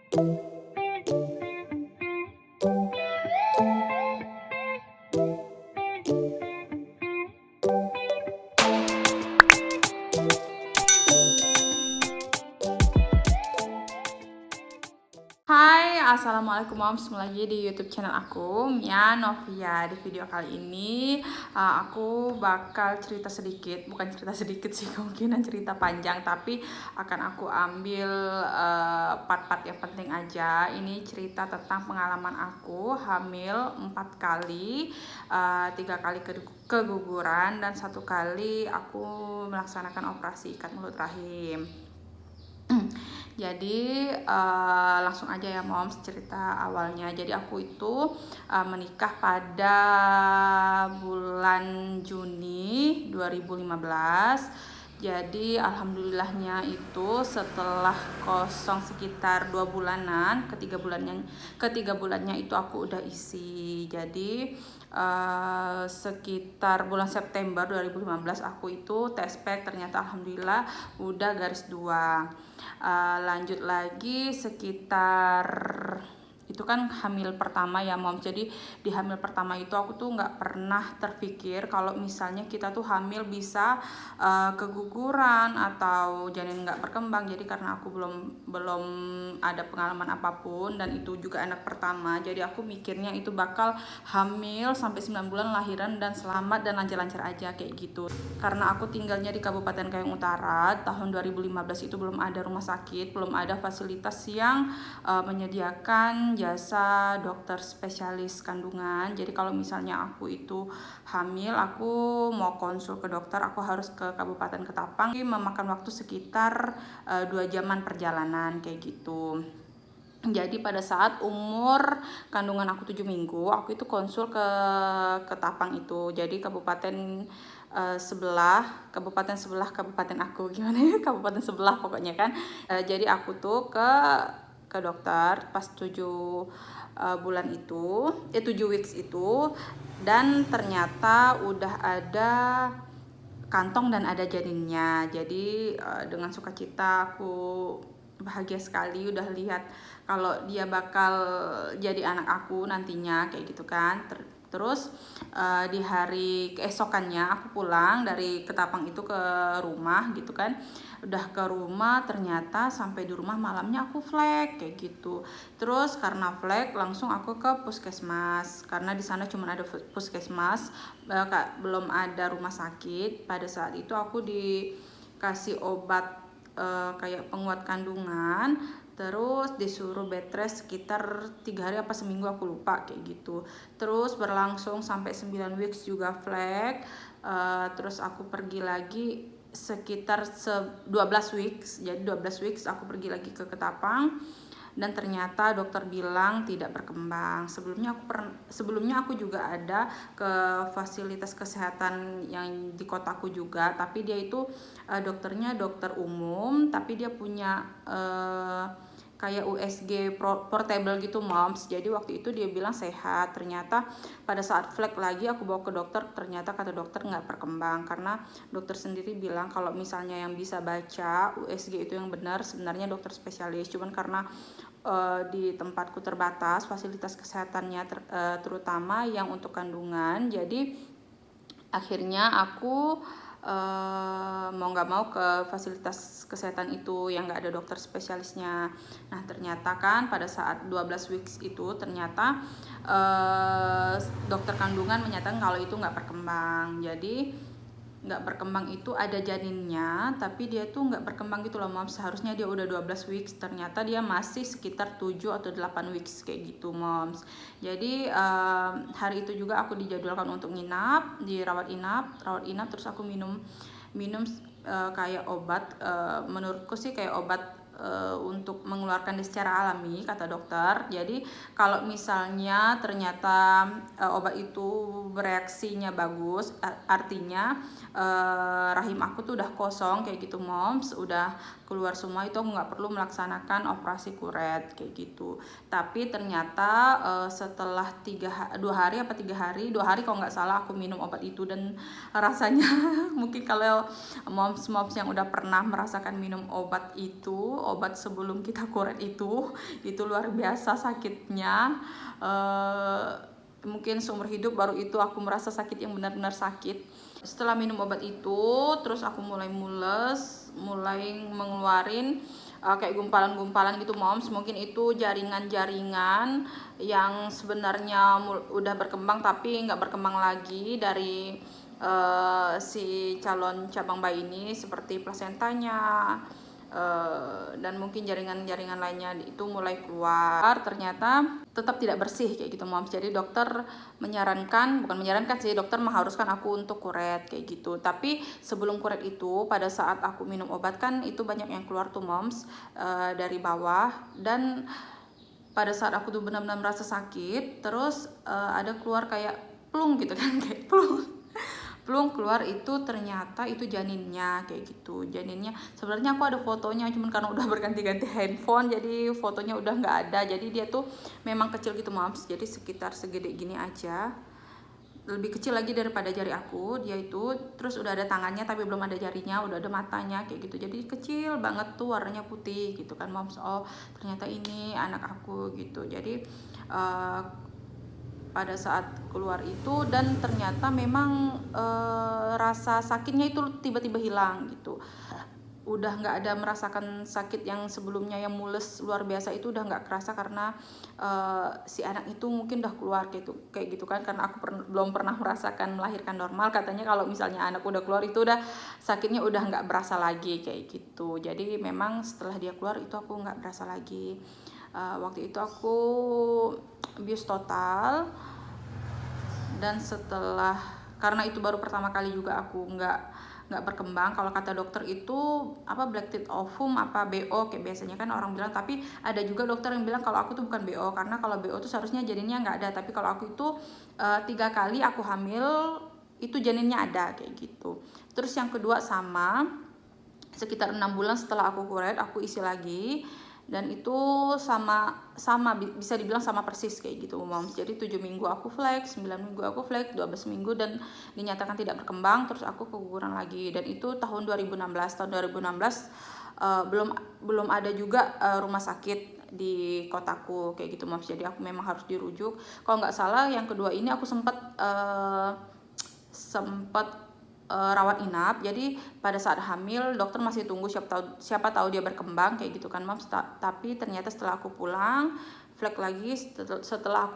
Hai, assalamualaikum moms, kembali lagi di YouTube channel aku, Mia Novia. Di video kali ini aku bakal cerita sedikit, bukan cerita sedikit sih, kemungkinan cerita panjang, tapi akan aku ambil part-part yang penting aja. Ini cerita tentang pengalaman aku hamil 4 kali, 3 kali keguguran, dan 1 kali aku melaksanakan operasi ikat mulut rahim. Jadi langsung aja ya moms, cerita awalnya. Jadi aku itu menikah pada bulan Juni 2015. Jadi alhamdulillahnya itu setelah kosong sekitar 2 bulanan, ketiga bulannya itu aku udah isi. Jadi sekitar bulan September 2015 aku itu tes pack, ternyata alhamdulillah udah garis 2. Lanjut lagi sekitar itu kan hamil pertama ya mom. Jadi di hamil pertama itu aku tuh nggak pernah terpikir kalau misalnya kita tuh hamil bisa keguguran atau janin nggak berkembang. Jadi karena aku belum ada pengalaman apapun, dan itu juga anak pertama, jadi aku mikirnya itu bakal hamil sampai 9 bulan lahiran dan selamat dan lancar-lancar aja kayak gitu. Karena aku tinggalnya di Kabupaten Kayong Utara, tahun 2015 itu belum ada rumah sakit, belum ada fasilitas yang menyediakan jasa dokter spesialis kandungan. Jadi kalau misalnya aku itu hamil, aku mau konsul ke dokter, aku harus ke Kabupaten Ketapang, memakan waktu sekitar 2 jaman perjalanan kayak gitu. Jadi pada saat umur kandungan aku 7 minggu, aku itu konsul ke Ketapang itu. Jadi kabupaten sebelah kabupaten aku, gimana ya, kabupaten sebelah pokoknya kan. Jadi aku tuh ke dokter pas 7 bulan itu, 7 weeks itu, dan ternyata udah ada kantong dan ada janinnya. Jadi dengan sukacita aku bahagia sekali udah lihat kalau dia bakal jadi anak aku nantinya kayak gitu kan. Terus di hari keesokannya aku pulang dari Ketapang itu ke rumah gitu kan. Udah ke rumah, ternyata sampai di rumah malamnya aku flek kayak gitu. Terus karena flek langsung aku ke puskesmas, karena di sana cuma ada puskesmas, belum ada rumah sakit. Pada saat itu aku dikasih obat kayak penguat kandungan, terus disuruh bed rest sekitar 3 hari apa seminggu aku lupa kayak gitu. Terus berlangsung sampai 9 weeks juga flek. Terus aku pergi lagi sekitar 12 weeks. Jadi 12 weeks aku pergi lagi ke Ketapang, dan ternyata dokter bilang tidak berkembang. Sebelumnya aku juga ada ke fasilitas kesehatan yang di kotaku juga, tapi dia itu dokternya dokter umum, tapi dia punya kayak USG portable gitu moms. Jadi waktu itu dia bilang sehat. Ternyata pada saat flek lagi aku bawa ke dokter, ternyata kata dokter nggak berkembang, karena dokter sendiri bilang kalau misalnya yang bisa baca USG itu yang benar sebenarnya dokter spesialis. Cuman karena di tempatku terbatas fasilitas kesehatannya, terutama yang untuk kandungan, jadi akhirnya aku mau nggak mau ke fasilitas kesehatan itu yang nggak ada dokter spesialisnya. Nah ternyata kan pada saat 12 weeks itu ternyata dokter kandungan menyatakan kalau itu nggak berkembang. Jadi nggak berkembang itu ada janinnya, tapi dia tuh nggak berkembang gitu loh moms. Seharusnya dia udah 12 weeks, ternyata dia masih sekitar 7 atau 8 weeks kayak gitu moms. Jadi hari itu juga aku dijadwalkan untuk nginap, rawat inap, terus aku minum kayak obat, menurutku sih kayak obat untuk mengeluarkan secara alami kata dokter. Jadi kalau misalnya ternyata obat itu bereaksinya bagus, artinya rahim aku tuh udah kosong kayak gitu moms, udah keluar semua, itu aku nggak perlu melaksanakan operasi kuret kayak gitu. Tapi ternyata setelah 2 hari apa 3 hari, 2 hari kalau nggak salah aku minum obat itu, dan rasanya mungkin kalau moms yang udah pernah merasakan minum obat itu, obat sebelum kita kuret itu luar biasa sakitnya. Mungkin seumur hidup baru itu aku merasa sakit yang benar-benar sakit. Setelah minum obat itu, terus aku mulai mules, mulai mengeluarin kayak gumpalan-gumpalan gitu moms. Mungkin itu jaringan-jaringan yang sebenarnya udah berkembang tapi nggak berkembang lagi dari si calon cabang bayi ini, seperti plasentanya, dan mungkin jaringan-jaringan lainnya itu mulai keluar. Ternyata tetap tidak bersih kayak gitu moms. Jadi dokter dokter mengharuskan aku untuk kuret kayak gitu. Tapi sebelum kuret itu, pada saat aku minum obat kan itu banyak yang keluar tuh moms dari bawah, dan pada saat aku tuh benar-benar merasa sakit, terus ada keluar kayak plung gitu kan, kayak plung keluar, itu ternyata itu janinnya kayak gitu. Janinnya sebenarnya aku ada fotonya, cuman karena udah berganti-ganti handphone jadi fotonya udah nggak ada. Jadi dia tuh memang kecil gitu moms, jadi sekitar segede gini aja, lebih kecil lagi daripada jari aku dia itu. Terus udah ada tangannya tapi belum ada jarinya, udah ada matanya kayak gitu, jadi kecil banget tuh, warnanya putih gitu kan moms. Oh ternyata ini anak aku gitu. Jadi pada saat keluar itu, dan ternyata memang rasa sakitnya itu tiba-tiba hilang gitu. Udah nggak ada merasakan sakit yang sebelumnya yang mules luar biasa itu, udah nggak kerasa karena si anak itu mungkin udah keluar kayak gitu kan. Karena aku belum pernah merasakan melahirkan normal, katanya kalau misalnya anak udah keluar itu udah sakitnya udah nggak berasa lagi kayak gitu. Jadi memang setelah dia keluar itu aku nggak berasa lagi. Waktu itu aku bius total, dan setelah, karena itu baru pertama kali juga aku nggak berkembang. Kalau kata dokter itu black teeth ovum BO kayak biasanya kan orang bilang. Tapi ada juga dokter yang bilang kalau aku tuh bukan BO, karena kalau BO tuh seharusnya janinnya nggak ada. Tapi kalau aku itu 3 kali aku hamil itu janinnya ada kayak gitu. Terus yang kedua sama, sekitar 6 bulan setelah aku kuret aku isi lagi, dan itu sama bisa dibilang sama persis kayak gitu moms. Jadi 7 minggu aku flex, 9 minggu aku flex, 12 minggu dan dinyatakan tidak berkembang, terus aku keguguran lagi. Dan itu tahun 2016. Belum ada juga rumah sakit di kotaku kayak gitu moms. Jadi aku memang harus dirujuk. Kalau nggak salah yang kedua ini aku sempat rawat inap. Jadi pada saat hamil dokter masih tunggu siapa tahu dia berkembang kayak gitu kan moms. Tapi ternyata setelah aku pulang flek lagi, setelah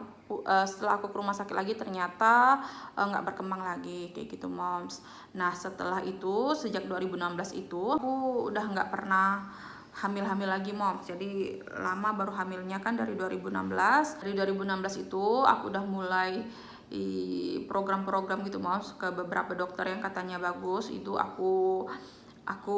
aku ke rumah sakit lagi, ternyata nggak berkembang lagi kayak gitu moms. Nah setelah itu sejak 2016 itu aku udah nggak pernah hamil lagi moms. Jadi lama baru hamilnya kan dari 2016. Dari 2016 itu aku udah mulai program-program gitu moms ke beberapa dokter yang katanya bagus. Itu aku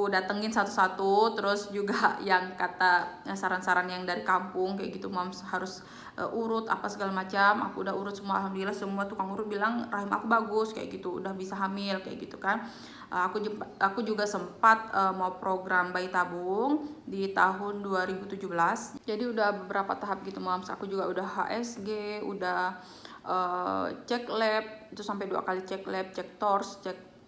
datengin satu-satu. Terus juga yang kata saran-saran yang dari kampung kayak gitu moms, harus urut apa segala macam. Aku udah urut semua, alhamdulillah semua tukang urut bilang rahim aku bagus kayak gitu, udah bisa hamil kayak gitu kan. Aku juga sempat mau program bayi tabung di tahun 2017. Jadi udah beberapa tahap gitu moms. Aku juga udah HSG, udah cek lab itu sampai 2 kali cek lab, cek tors, cek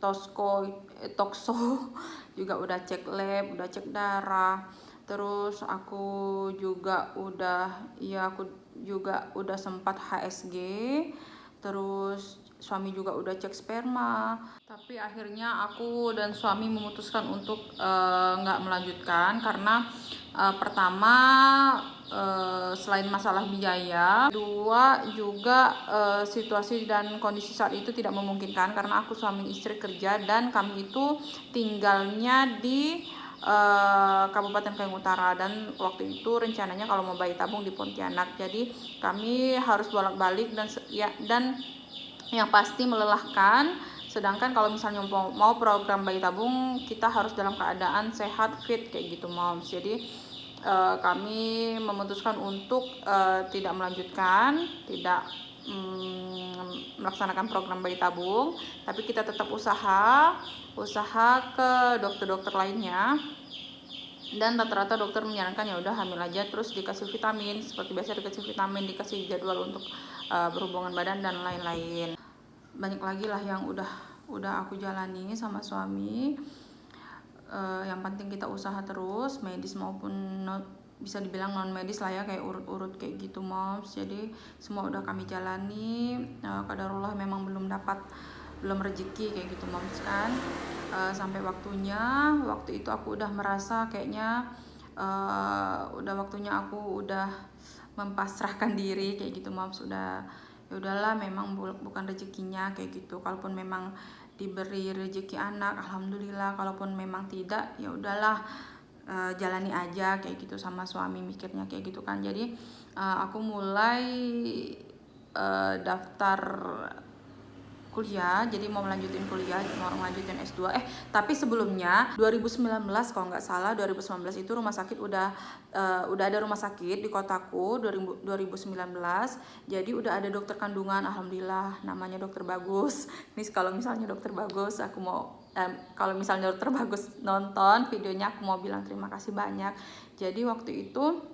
tokso juga udah cek lab, udah cek darah. Terus aku juga udah sempat HSG. Terus suami juga udah cek sperma. Tapi akhirnya aku dan suami memutuskan untuk nggak melanjutkan karena pertama selain masalah biaya, kedua juga situasi dan kondisi saat itu tidak memungkinkan karena aku suami istri kerja dan kami itu tinggalnya di Kabupaten Kayong Utara, dan waktu itu rencananya kalau mau bayi tabung di Pontianak. Jadi kami harus bolak-balik dan yang pasti melelahkan. Sedangkan kalau misalnya mau program bayi tabung kita harus dalam keadaan sehat, fit kayak gitu moms. Jadi kami memutuskan untuk tidak melanjutkan, tidak melaksanakan program bayi tabung, tapi kita tetap usaha ke dokter-dokter lainnya Dan rata-rata dokter menyarankan ya udah hamil aja, terus dikasih vitamin seperti biasa, dikasih vitamin, dikasih jadwal untuk berhubungan badan dan lain-lain. Banyak lagi lah yang udah aku jalani sama suami. Yang penting kita usaha terus, medis maupun bisa dibilang non medis lah ya, kayak urut-urut kayak gitu moms. Jadi semua udah kami jalani. Qadarullah memang belum rezeki kayak gitu moms kan. Sampai waktu itu aku udah merasa kayaknya udah waktunya aku udah mempasrahkan diri kayak gitu moms. Ya udahlah, memang bukan rezekinya kayak gitu. Kalaupun memang diberi rezeki anak, alhamdulillah. Kalaupun memang tidak, ya udahlah, jalani aja kayak gitu sama suami, mikirnya kayak gitu kan. Jadi aku mulai daftar kuliah, jadi mau melanjutin kuliah, mau melanjutin S2. Tapi sebelumnya 2019 kalau nggak salah, 2019 itu rumah sakit udah ada rumah sakit di kotaku 2019. Jadi udah ada dokter kandungan, alhamdulillah, namanya Dokter Bagus. Nih kalau misalnya Dokter Bagus kalau misalnya Dokter Bagus nonton videonya, aku mau bilang terima kasih banyak. Jadi waktu itu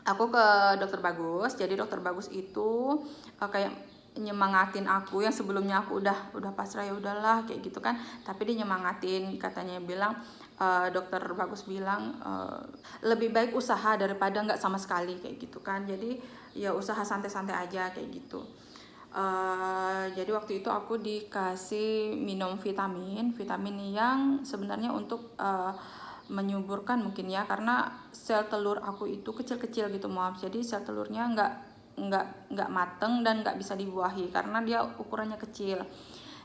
aku ke Dokter Bagus. Jadi Dokter Bagus itu kayak nyemangatin aku, yang sebelumnya aku udah pasrah, ya udahlah kayak gitu kan. Tapi dia nyemangatin, katanya bilang, Dokter Bagus bilang lebih baik usaha daripada nggak sama sekali kayak gitu kan. Jadi ya usaha santai-santai aja kayak gitu. Jadi waktu itu aku dikasih minum vitamin yang sebenarnya untuk menyuburkan mungkin ya, karena sel telur aku itu kecil-kecil gitu maaf. Jadi sel telurnya nggak mateng dan nggak bisa dibuahi karena dia ukurannya kecil.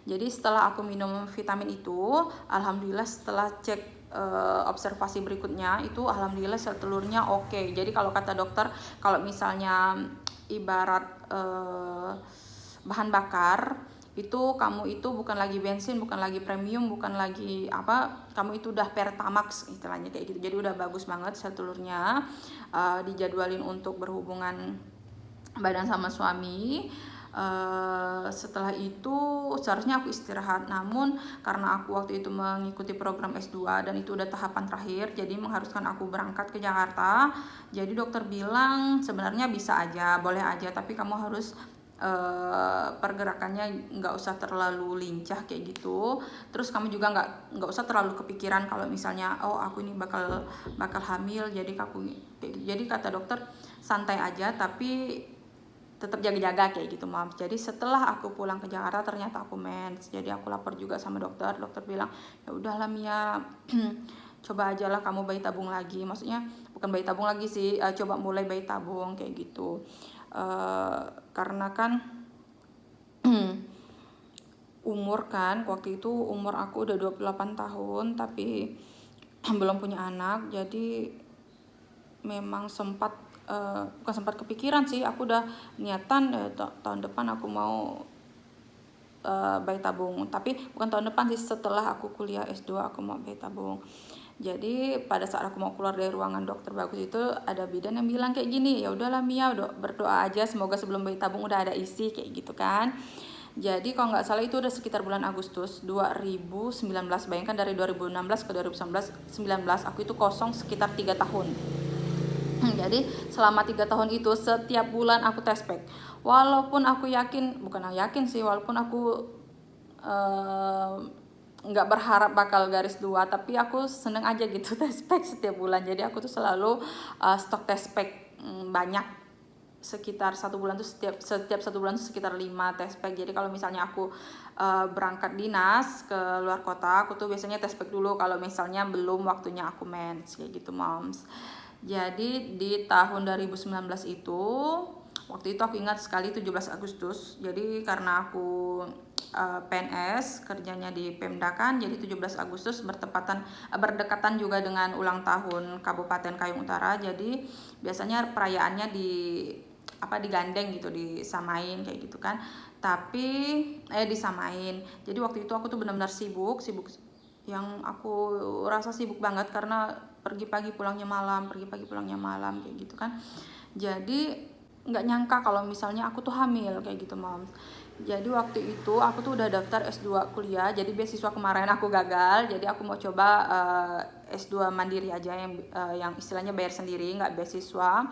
Jadi setelah aku minum vitamin itu, alhamdulillah setelah cek observasi berikutnya itu, alhamdulillah sel telurnya oke. Jadi kalau kata dokter, kalau misalnya ibarat bahan bakar itu, kamu itu bukan lagi bensin, bukan lagi premium, bukan lagi apa, kamu itu udah Pertamax istilahnya kayak gitu. Jadi udah bagus banget sel telurnya. Dijadwalin untuk berhubungan badan sama suami. Setelah itu seharusnya aku istirahat, namun karena aku waktu itu mengikuti program S2 dan itu udah tahapan terakhir, jadi mengharuskan aku berangkat ke Jakarta. Jadi dokter bilang sebenarnya bisa aja, boleh aja, tapi kamu harus pergerakannya nggak usah terlalu lincah kayak gitu. Terus kamu juga nggak usah terlalu kepikiran kalau misalnya aku ini bakal hamil. Jadi kata dokter santai aja, tapi tetap jaga-jaga kayak gitu mom. Jadi setelah aku pulang ke Jakarta ternyata aku mens. Jadi aku lapor juga sama dokter bilang ya udahlah Mia, coba aja lah kamu bayi tabung lagi. Maksudnya bukan bayi tabung lagi sih, coba mulai bayi tabung kayak gitu. Karena kan umur kan, waktu itu umur aku udah 28 tahun tapi belum punya anak. Jadi memang bukan sempat kepikiran sih, aku udah niatan tahun depan aku mau bayi tabung. Tapi bukan tahun depan sih, setelah aku kuliah S2 aku mau bayi tabung. Jadi pada saat aku mau keluar dari ruangan Dokter Bagus itu, ada bidan yang bilang kayak gini, ya udahlah Mia, berdoa aja semoga sebelum bayi tabung udah ada isi kayak gitu kan. Jadi kalau nggak salah itu udah sekitar bulan Agustus 2019. Bayangkan dari 2016 ke 2019 aku itu kosong sekitar 3 tahun. Jadi selama 3 tahun itu setiap bulan aku tes pack. Walaupun aku walaupun aku nggak berharap bakal garis 2, tapi aku seneng aja gitu tes pack setiap bulan. Jadi aku tuh selalu stok tes pack banyak, sekitar 1 bulan tuh setiap 1 bulan tuh sekitar 5 tes pack. Jadi kalau misalnya aku berangkat dinas ke luar kota, aku tuh biasanya tes pack dulu kalau misalnya belum waktunya aku mens kayak gitu moms. Jadi di tahun 2019 itu, waktu itu aku ingat sekali 17 Agustus. Jadi karena aku PNS kerjanya di Pemda kan, jadi 17 Agustus berdekatan juga dengan ulang tahun Kabupaten Kayong Utara. Jadi biasanya perayaannya digandeng gitu, disamain kayak gitu kan. Disamain. Jadi waktu itu aku tuh benar-benar sibuk yang aku rasa sibuk banget karena pergi pagi pulangnya malam kayak gitu kan. Jadi nggak nyangka kalau misalnya aku tuh hamil kayak gitu moms. Jadi waktu itu aku tuh udah daftar S2 kuliah, jadi beasiswa kemarin aku gagal, jadi aku mau coba S2 mandiri aja yang istilahnya bayar sendiri, nggak beasiswa.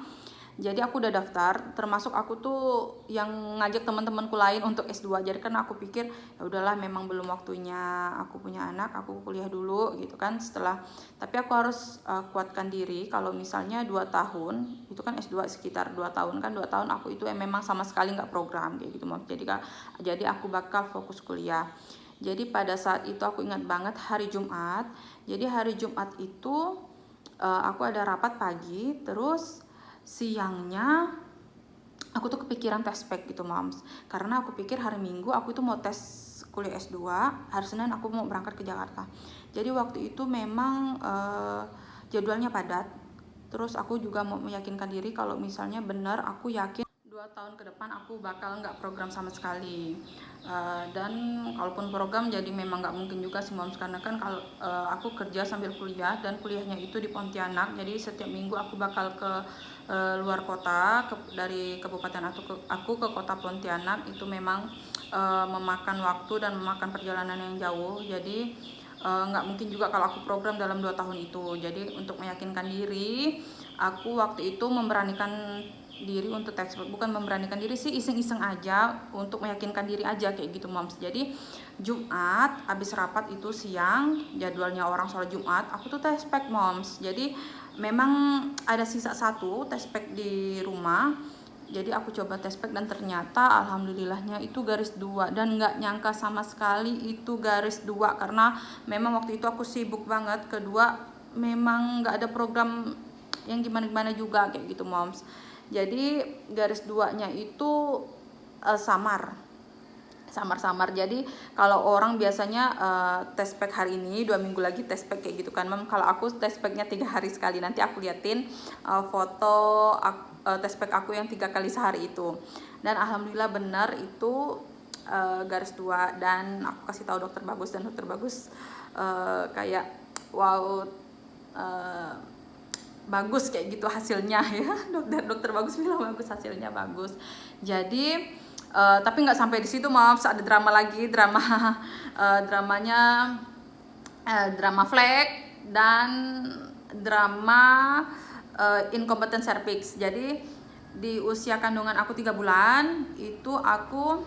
Jadi aku udah daftar, termasuk aku tuh yang ngajak teman-temanku lain untuk S2. Jadi kan aku pikir ya udahlah, memang belum waktunya aku punya anak, aku kuliah dulu gitu kan. Tapi aku harus kuatkan diri kalau misalnya 2 tahun, itu kan S2 sekitar 2 tahun kan, 2 tahun aku itu memang sama sekali nggak program kayak gitu Mom. Jadi aku bakal fokus kuliah. Jadi pada saat itu aku ingat banget hari Jumat. Jadi hari Jumat itu aku ada rapat pagi, terus siangnya aku tuh kepikiran tes pack gitu Moms, karena aku pikir hari Minggu aku itu mau tes kuliah S2, hari Senin aku mau berangkat ke Jakarta. Jadi waktu itu memang jadwalnya padat. Terus aku juga mau meyakinkan diri kalau misalnya benar aku yakin 2 tahun ke depan aku bakal nggak program sama sekali. Dan kalaupun program jadi memang nggak mungkin juga sih Moms, karena kan kalau aku kerja sambil kuliah dan kuliahnya itu di Pontianak. Jadi setiap minggu aku bakal ke luar kota, dari kabupaten aku ke kota Pontianak. Itu memang memakan waktu dan memakan perjalanan yang jauh. Jadi nggak mungkin juga kalau aku program dalam 2 tahun itu. Jadi untuk meyakinkan diri, aku waktu itu memberanikan diri untuk textbook. Bukan memberanikan diri sih, iseng-iseng aja untuk meyakinkan diri aja kayak gitu Moms. Jadi Jumat habis rapat itu siang, jadwalnya orang sholat Jumat, aku tuh tes pack Moms. Jadi memang ada sisa 1 tes pack di rumah. Jadi aku coba tes pack dan ternyata alhamdulillahnya itu garis 2, dan nggak nyangka sama sekali itu garis 2 karena memang waktu itu aku sibuk banget. Kedua, memang nggak ada program yang gimana-gimana juga kayak gitu Moms. Jadi garis 2-nya itu samar-samar. Jadi kalau orang biasanya tes pack hari ini, 2 minggu lagi tes pack kayak gitu kan Mom. Kalau aku tes packnya 3 hari sekali. Nanti aku liatin foto tes pack aku yang 3 kali sehari itu. Dan alhamdulillah benar itu garis 2, dan aku kasih tahu dokter Bagus, dan dokter Bagus kayak wow, bagus kayak gitu hasilnya ya. Dokter Bagus bilang bagus, hasilnya bagus. Jadi tapi nggak sampai di situ Moms, ada drama lagi, dramanya drama flek dan drama incompetent cervix. Jadi di usia kandungan aku 3 bulan itu aku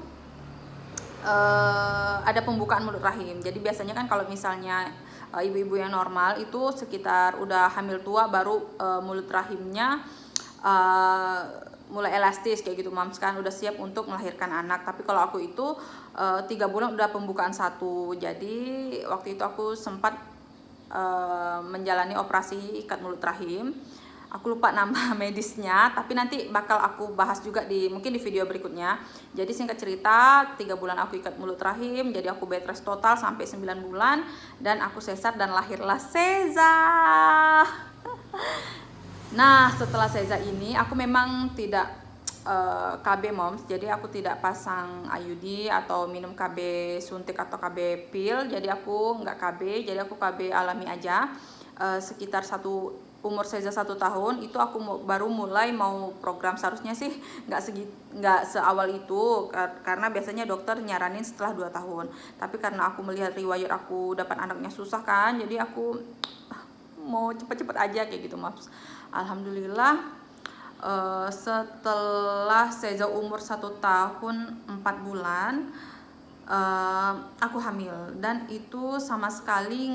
ada pembukaan mulut rahim. Jadi biasanya kan kalau misalnya ibu-ibu yang normal itu sekitar udah hamil tua baru mulut rahimnya mulai elastis kayak gitu Moms kan, udah siap untuk melahirkan anak. Tapi kalau aku itu 3 bulan udah pembukaan 1. Jadi waktu itu aku sempat menjalani operasi ikat mulut rahim. Aku lupa nama medisnya, tapi nanti bakal aku bahas juga mungkin di video berikutnya. Jadi singkat cerita, 3 bulan aku ikat mulut rahim, jadi aku bed rest total sampai 9 bulan, dan aku sesar dan lahirlah Seza. Nah, setelah Seza ini aku memang tidak KB Moms, jadi aku tidak pasang IUD atau minum KB suntik atau KB pil. Jadi aku nggak KB, jadi aku KB alami aja. Sekitar umur Seza 1 tahun itu aku baru mulai mau program. Seharusnya sih nggak seawal itu, karena biasanya dokter nyaranin setelah 2 tahun. Tapi karena aku melihat riwayat aku dapat anaknya susah kan, jadi aku mau cepet-cepet aja kayak gitu Moms. Alhamdulillah setelah Seza umur 1 tahun 4 bulan aku hamil, dan itu sama sekali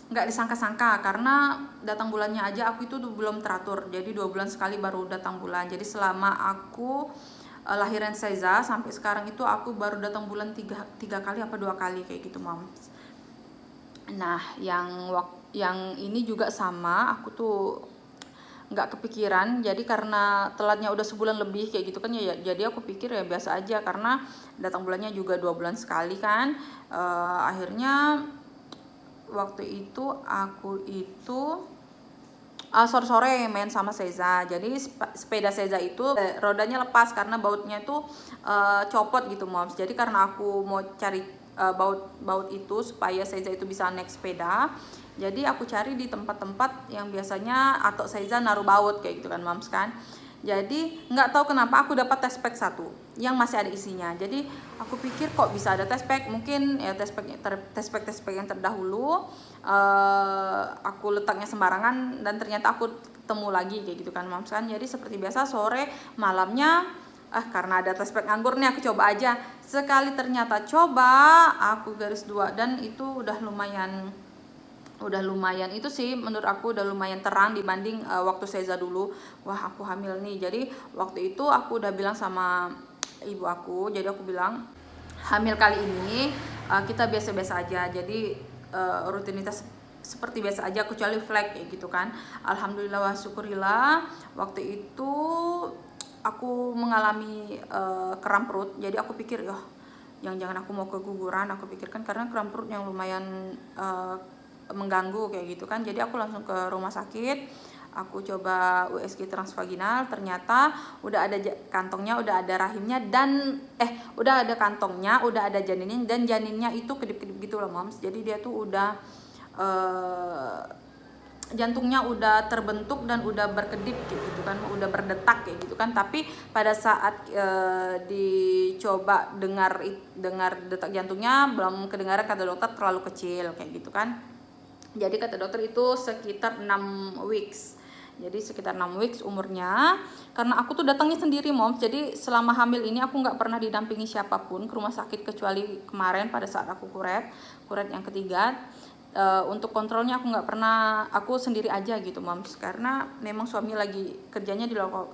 nggak disangka-sangka, karena datang bulannya aja aku itu belum teratur. Jadi 2 bulan sekali baru datang bulan. Jadi selama aku lahiran Seza sampai sekarang itu aku baru datang bulan 3 kali apa 2 kali kayak gitu Moms. Nah, yang ini juga sama, aku tuh nggak kepikiran. Jadi karena telatnya udah sebulan lebih kayak gitu kan ya, jadi aku pikir ya biasa aja, karena datang bulannya juga 2 bulan sekali kan. Akhirnya waktu itu aku itu sore-sore main sama Seza. Jadi sepeda Seza itu rodanya lepas karena bautnya itu copot gitu Moms. Jadi karena aku mau cari baut itu supaya Seza itu bisa naik sepeda, jadi aku cari di tempat-tempat yang biasanya atau Seza naruh baut kayak gitu kan Moms kan. Jadi nggak tahu kenapa aku dapat tes pack 1. yang masih ada isinya. Jadi aku pikir kok bisa ada test pack, mungkin ya test pack yang terdahulu aku letaknya sembarangan dan ternyata aku ketemu lagi kayak gitu kan moms kan. Jadi seperti biasa sore malamnya karena ada test pack nganggur nih aku coba aja. Sekali ternyata coba aku garis 2 dan itu udah lumayan itu sih menurut aku udah lumayan terang dibanding waktu Seza dulu. Wah, aku hamil nih. Jadi waktu itu aku udah bilang sama ibu aku, jadi aku bilang hamil kali ini kita biasa-biasa aja, jadi rutinitas seperti biasa aja kecuali flag kayak gitu kan. Alhamdulillah wa syukurillah waktu itu aku mengalami kram perut. Jadi aku pikir jangan aku mau keguguran, aku pikirkan karena kram perut yang lumayan mengganggu kayak gitu kan. Jadi aku langsung ke rumah sakit, aku coba USG transvaginal, ternyata udah ada kantongnya, udah ada rahimnya, dan udah ada kantongnya, udah ada janinnya, dan janinnya itu kedip-kedip gitu loh moms. Jadi dia tuh udah jantungnya udah terbentuk dan udah berkedip kayak gitu kan, udah berdetak kayak gitu kan. Tapi pada saat dicoba dengar detak jantungnya belum kedengaran, kata dokter terlalu kecil kayak gitu kan. Jadi kata dokter itu sekitar 6 weeks. Jadi sekitar 6 weeks umurnya. Karena aku tuh datangnya sendiri moms. Jadi selama hamil ini aku nggak pernah didampingi siapapun ke rumah sakit kecuali kemarin pada saat aku kuret yang ketiga. Untuk kontrolnya aku nggak pernah, aku sendiri aja gitu moms, karena memang suami lagi kerjanya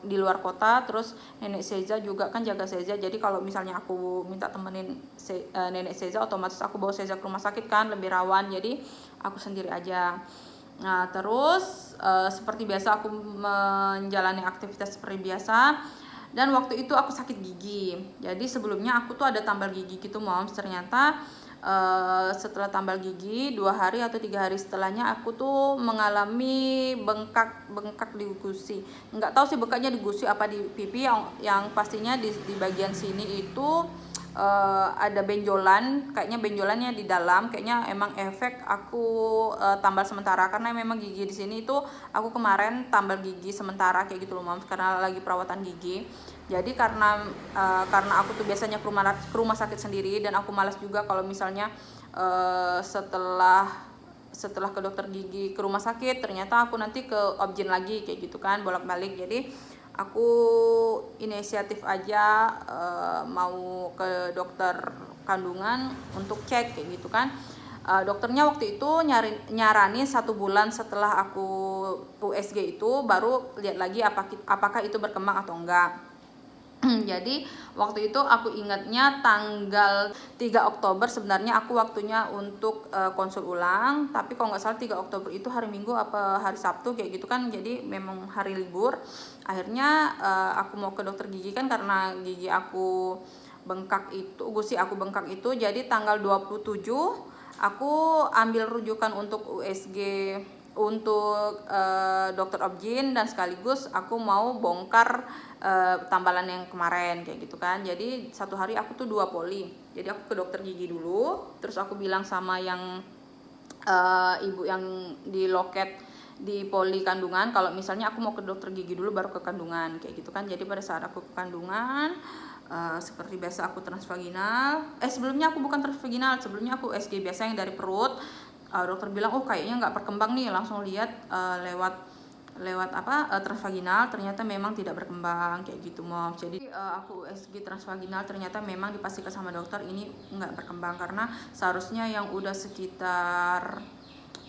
di luar kota, terus nenek Seza juga kan jaga Seza. Jadi kalau misalnya aku minta temenin nenek Seza, otomatis aku bawa Seza ke rumah sakit kan, lebih rawan. Jadi aku sendiri aja. Nah terus seperti biasa aku menjalani aktivitas seperti biasa. Dan waktu itu aku sakit gigi. Jadi sebelumnya aku tuh ada tambal gigi gitu moms. Ternyata setelah tambal gigi 2 hari atau 3 hari setelahnya aku tuh mengalami bengkak di gusi. Nggak tahu sih bengkaknya di gusi apa di pipi, yang pastinya di bagian sini itu ada benjolan, kayaknya benjolannya di dalam. Kayaknya emang efek aku tambal sementara, karena memang gigi di sini itu aku kemarin tambal gigi sementara kayak gitu loh moms, karena lagi perawatan gigi. Jadi karena aku tuh biasanya ke rumah sakit sendiri, dan aku malas juga kalau misalnya setelah ke dokter gigi ke rumah sakit ternyata aku nanti ke objin lagi kayak gitu kan, bolak-balik. Jadi aku inisiatif aja mau ke dokter kandungan untuk cek kayak gitu kan. Dokternya waktu itu nyaranin 1 bulan setelah aku USG itu baru lihat lagi apakah itu berkembang atau enggak. Jadi waktu itu aku ingatnya tanggal 3 Oktober sebenarnya aku waktunya untuk konsul ulang, tapi kalau nggak salah 3 Oktober itu hari Minggu apa hari Sabtu kayak gitu kan, jadi memang hari libur. Akhirnya aku mau ke dokter gigi kan, karena gigi aku bengkak itu, gusi aku bengkak itu. Jadi tanggal 27 aku ambil rujukan untuk USG untuk dokter objin, dan sekaligus aku mau bongkar tambalan yang kemarin kayak gitu kan. Jadi 1 hari aku tuh 2 poli. Jadi aku ke dokter gigi dulu, terus aku bilang sama yang ibu yang di loket di poli kandungan kalau misalnya aku mau ke dokter gigi dulu baru ke kandungan kayak gitu kan. Jadi pada saat aku ke kandungan seperti biasa aku transvaginal. Sebelumnya aku bukan transvaginal, sebelumnya aku SG biasa yang dari perut. Dokter bilang kayaknya nggak berkembang nih, langsung lihat lewat transvaginal, ternyata memang tidak berkembang kayak gitu moms. Jadi aku USG transvaginal, ternyata memang dipastikan sama dokter ini nggak berkembang, karena seharusnya yang udah sekitar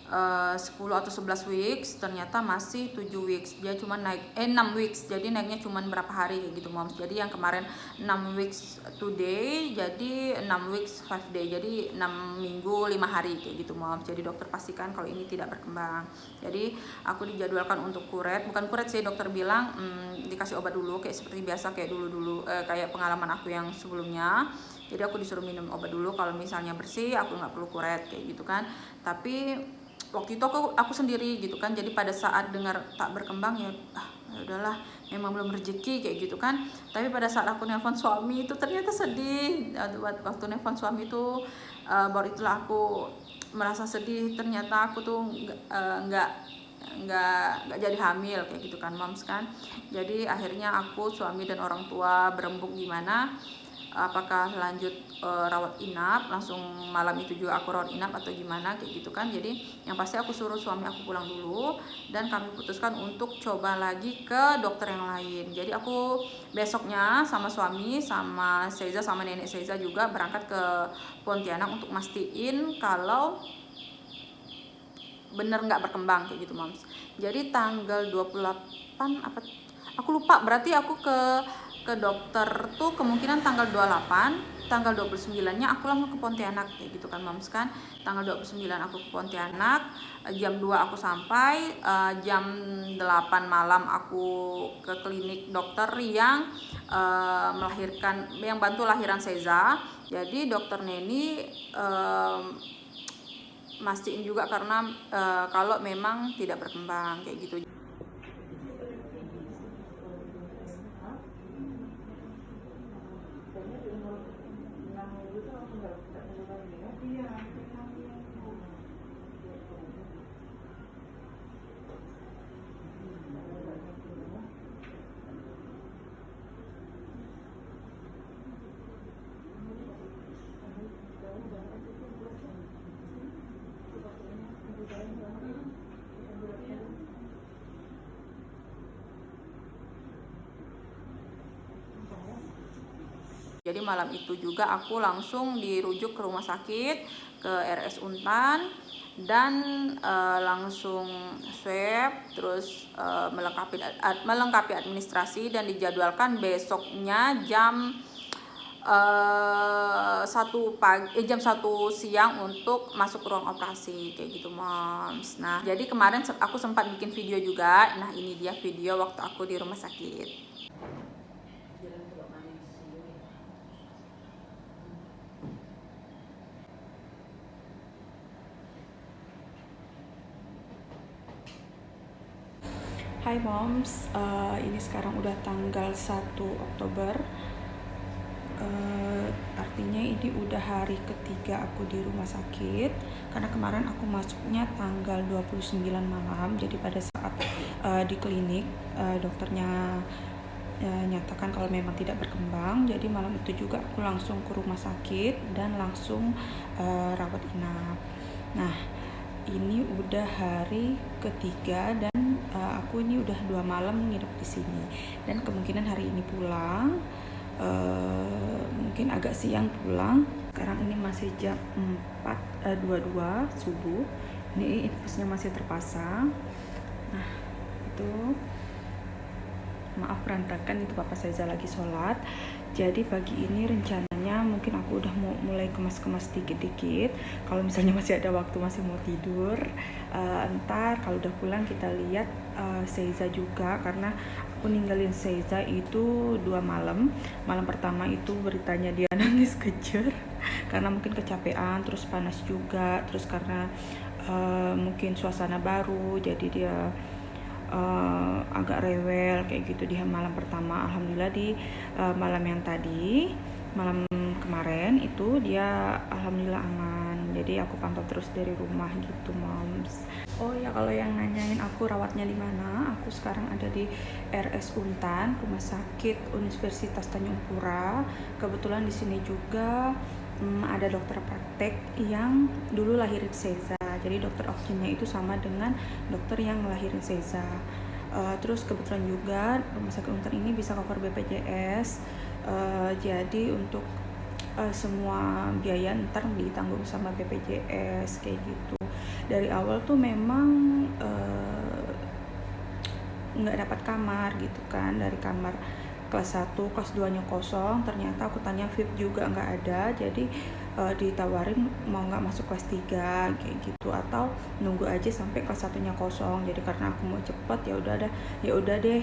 10 atau 11 weeks ternyata masih 7 weeks. Dia cuma naik 6 weeks, jadi naiknya cuma berapa hari kayak gitu moms. Jadi yang kemarin 6 weeks 2 day, jadi 6 weeks 5 day, jadi 6 minggu 5 hari kayak gitu moms. Jadi dokter pastikan kalau ini tidak berkembang. Jadi aku dijadwalkan untuk bukan kuret sih, dokter bilang dikasih obat dulu kayak seperti biasa, kayak dulu kayak pengalaman aku yang sebelumnya. Jadi aku disuruh minum obat dulu, kalau misalnya bersih aku nggak perlu kuret kayak gitu kan. Tapi waktu itu aku sendiri gitu kan. Jadi pada saat dengar tak berkembang ya udahlah, memang belum rezeki kayak gitu kan. Tapi pada saat aku nelpon suami itu ternyata sedih. Waktu nelpon suami itu baru itulah aku merasa sedih. Ternyata aku tuh nggak nggak jadi hamil kayak gitu kan moms kan. Jadi akhirnya aku, suami dan orang tua berembuk gimana, apakah lanjut rawat inap, langsung malam itu juga aku rawat inap atau gimana kayak gitu kan. Jadi yang pasti aku suruh suami aku pulang dulu, dan kami putuskan untuk coba lagi ke dokter yang lain. Jadi aku besoknya sama suami, sama Seiza, sama nenek Seiza juga berangkat ke Pontianak untuk mastiin kalau bener nggak berkembang kayak gitu moms. Jadi tanggal 28 apa, aku lupa, berarti aku ke dokter tuh kemungkinan tanggal 28, tanggal 29-nya aku langsung ke Pontianak kayak gitu kan moms kan. Tanggal 29 aku ke Pontianak, jam 2 aku sampai, jam 8 malam aku ke klinik dokter yang melahirkan, yang bantu lahiran Seiza. Jadi dokter Neni mastiin juga karena kalau memang tidak berkembang kayak gitu. Jadi malam itu juga aku langsung dirujuk ke rumah sakit, ke RS Untan, dan langsung swab, terus melengkapi administrasi, dan dijadwalkan besoknya jam 1 siang untuk masuk ruang operasi kayak gitu moms. Nah jadi kemarin aku sempat bikin video juga. Nah ini dia video waktu aku di rumah sakit. Hai moms, ini sekarang udah tanggal 1 Oktober. Artinya ini udah hari ketiga aku di rumah sakit, karena kemarin aku masuknya tanggal 29 malam. Jadi pada saat di klinik dokternya nyatakan kalau memang tidak berkembang, jadi malam itu juga aku langsung ke rumah sakit dan langsung rawat inap. Nah ini udah hari ketiga, dan aku ini udah 2 malam nginep di sini, dan kemungkinan hari ini pulang. Mungkin agak siang pulang. Sekarang ini masih jam 4.22 subuh. Ini infusnya masih terpasang. Nah itu, maaf berantakan, itu Papa Seiza lagi sholat. Jadi pagi ini rencananya mungkin aku udah mau mulai kemas-kemas dikit-dikit. Kalau misalnya masih ada waktu, masih mau tidur, ntar kalau udah pulang kita lihat Seiza juga, karena aku ninggalin Seiza itu 2 malam. Malam pertama itu beritanya dia nangis kejer karena mungkin kecapean, terus panas juga, terus karena mungkin suasana baru, jadi dia agak rewel kayak gitu di malam pertama. Alhamdulillah di malam yang tadi, malam kemarin itu dia alhamdulillah aman. Jadi aku pantau terus dari rumah gitu moms. Oh ya, kalau yang nanyain aku rawatnya di mana, aku sekarang ada di RS Untan, Rumah Sakit Universitas Tanjung Pura. Kebetulan di sini juga ada dokter praktek yang dulu lahirin Seiza. Jadi dokter opsinya itu sama dengan dokter yang ngelahirin Seiza. Terus kebetulan juga Rumah Sakit Untan ini bisa cover BPJS. Jadi untuk semua biaya ntar ditanggung sama BPJS kayak gitu. Dari awal tuh memang nggak dapat kamar gitu kan, dari kamar kelas 1, kelas 2 nya kosong, ternyata aku tanya VIP juga nggak ada. Jadi ditawarin mau nggak masuk kelas 3 kayak gitu, atau nunggu aja sampai kelas 1 nya kosong. Jadi karena aku mau cepet, ya udah deh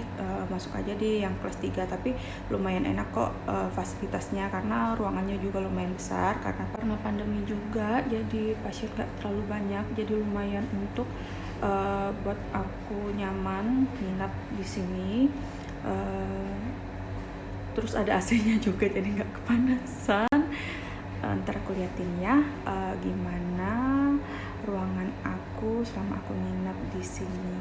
masuk aja deh yang kelas 3. Tapi lumayan enak kok fasilitasnya, karena ruangannya juga lumayan besar, karena pandemi juga, jadi pasien nggak terlalu banyak, jadi lumayan untuk buat aku nyaman nginap di sini. Terus ada AC-nya juga, jadi nggak kepanasan. Ntar aku liatin ya gimana ruangan aku aku selama aku nginep di sini.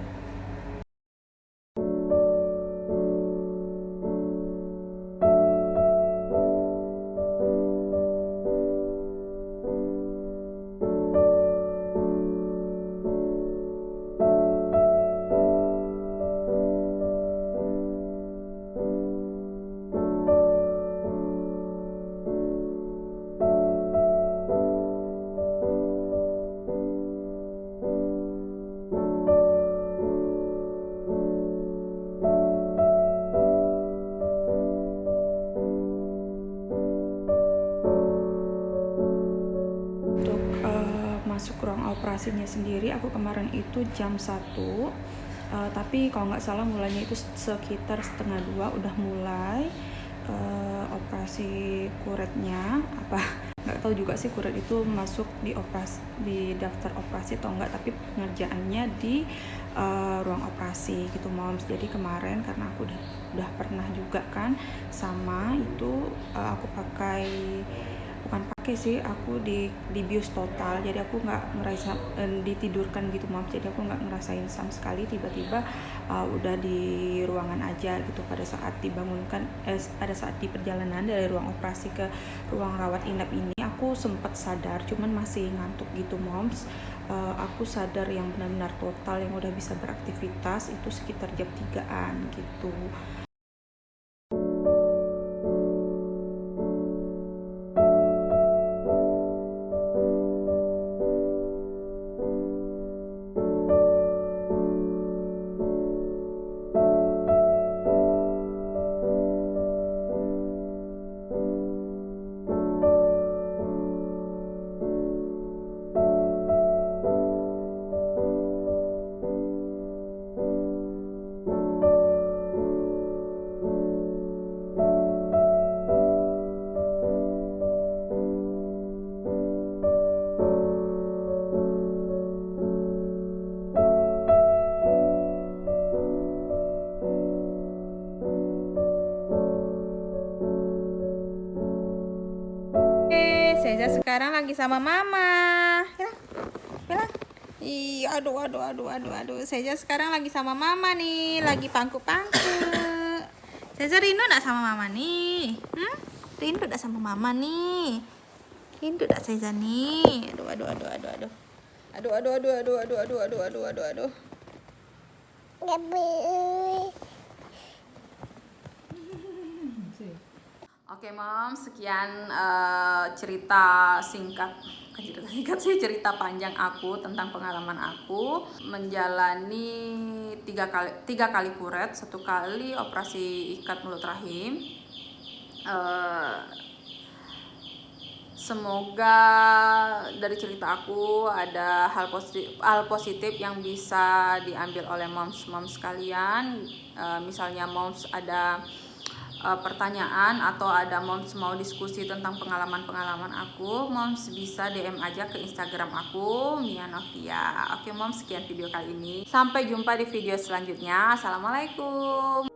Masuk ruang operasinya sendiri aku kemarin itu jam 1, tapi kalau nggak salah mulainya itu sekitar setengah 2 udah mulai operasi kuretnya. Apa nggak tahu juga sih kuret itu masuk di daftar operasi atau enggak, tapi pengerjaannya di ruang operasi gitu moms. Jadi kemarin karena aku udah pernah juga kan sama itu, aku bukan pakai sih, aku di bius total, jadi aku nggak ngerasa ditidurkan gitu moms. Jadi aku nggak ngerasain sama sekali, tiba-tiba udah di ruangan aja gitu. Pada saat dibangunkan, pada saat di perjalanan dari ruang operasi ke ruang rawat inap ini aku sempat sadar, cuman masih ngantuk gitu moms. Aku sadar yang benar-benar total yang udah bisa beraktivitas itu sekitar jam 3-an gitu. Seza sekarang lagi sama mama. Bilang. Ih, aduh. Seza sekarang lagi sama mama nih, lagi pangku-pangku. Seza rindu enggak sama mama nih? Rindu enggak sama mama nih? Rindu enggak Seza nih? Aduh. Oke mom, sekian cerita singkat sih, cerita panjang aku tentang pengalaman aku menjalani tiga kali kuret, 1 kali operasi ikat mulut rahim. Semoga dari cerita aku ada hal positif yang bisa diambil oleh moms sekalian. Misalnya moms ada pertanyaan atau ada moms mau diskusi tentang pengalaman aku, moms bisa DM aja ke Instagram aku, Mia Novia. Oke moms, sekian video kali ini, sampai jumpa di video selanjutnya. Assalamualaikum.